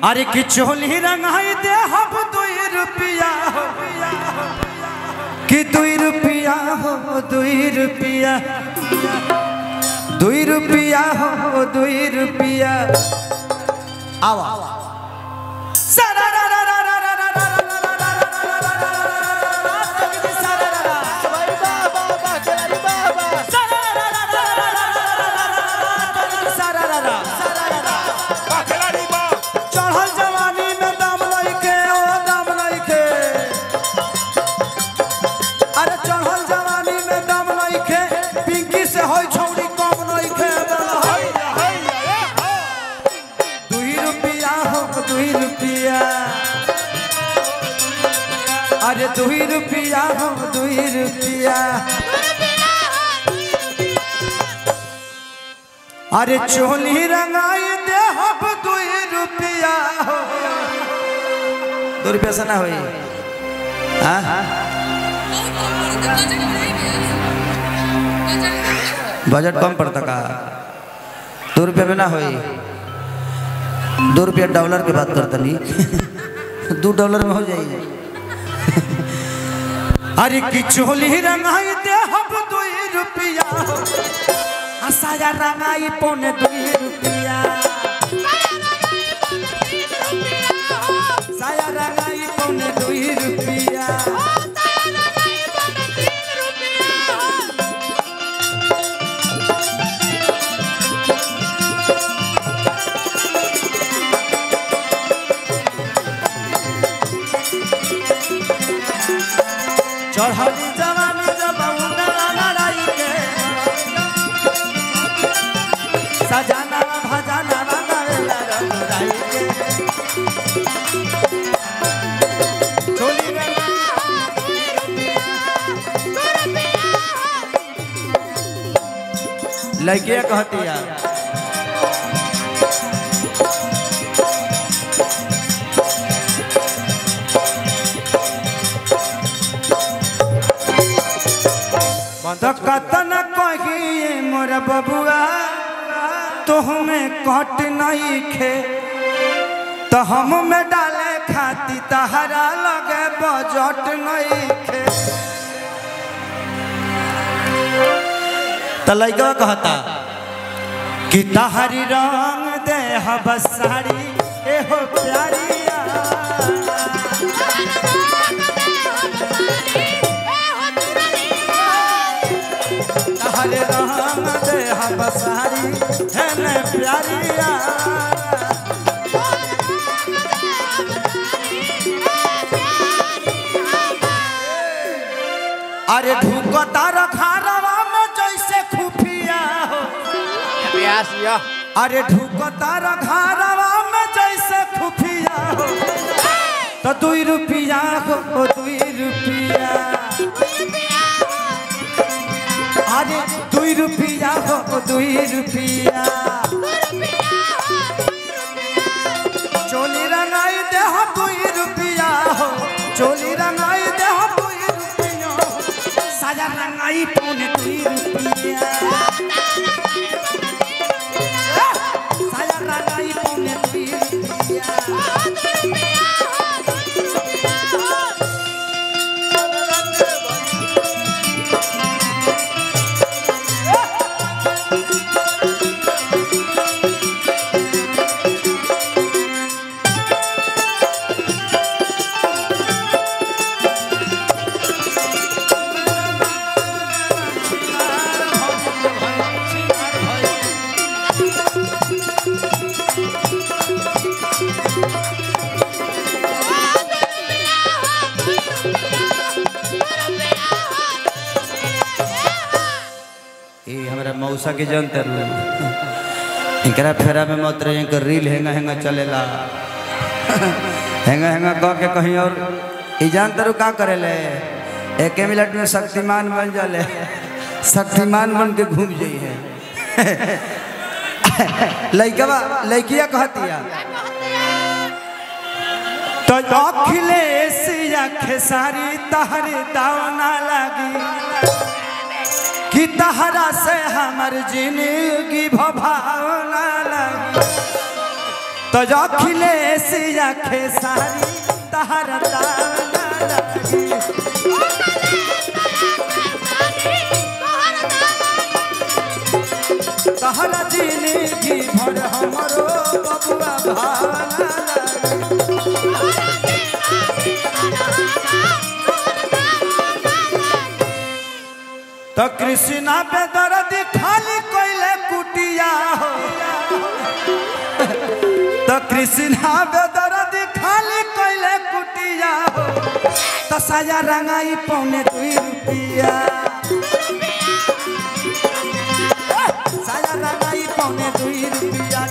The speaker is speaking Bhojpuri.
अरे कि चोली रंगाई दे हम 2 रुपया हो कि 2 रुपया हो 2 रुपया 2 रुपया हो 2 रुपया आवा अरे 2 रुपया हो 2 रुपया अरे चोली रंगाई दे हम 2 रुपया हो 2 रुपया से ना होई बजट कम पड़ता का 2 रुपया में ना होई 2 रुपया डॉलर की बात करता नहीं $2 में हो जाएगी। अरे कि चोली रंगाई दे हम 2 रुपया साया रंगाई 2.25 रुपया साया रंगाई 2.25 रुपया चढ़ली जवानी जब लड़ाई के सजाना भजाना लड़ाई के चोली लड़कियां कहती है तो कतन कहिए मोर बबुआ तो हमें कट नहीं खे तो हम में डाले खाती तहरा लगे बजट नहीं खे तो लड़का कहता कि तहरी रंग दे बसारी एहो प्यारिया हरे रंग दे बसारी है न प्यारिया अरे ढुकता रखारवा में जैसे खुफिया हो अरे ढुकता रखारवा में जैसे खुफिया हो तो 2 रुपया हो 2 रुपया अरे 2 रुपया हो 2 रुपया चोली रंगाई दे हो 2 रुपया हो चोली रंगाई दे हो 2 रुपया साया रंगाई 2.25 रुपया साया रंगाई 2.25 रुपया मौसा के जनतर इनकरा फेरा में मत रहे इनकर रील हेंगा चलेला हेंगा कह के कहीं और ई जानतर का करेले 1 मिनट में शक्तिमान बन जाले शक्तिमान बन के घूम जाइए लड़किया कहतिया तो अखिलेश या खेसारी तहरे दावना लगी कि तहरा से हमर जिंदगी भभावना लगी तो जो अखिलेश आखे सारी तहरा दाना लगी तहरा जिंदगी भर हमरो बबुआ भाना लगी तो कृष्णा बेदर्दी खाली कोइले कुटिया हो तो कृष्णा बेदर्दी खाली कोइले कुटिया हो तो साया रंगाई पौने 2 रुपया साया रंगाई पौने 2 रुपया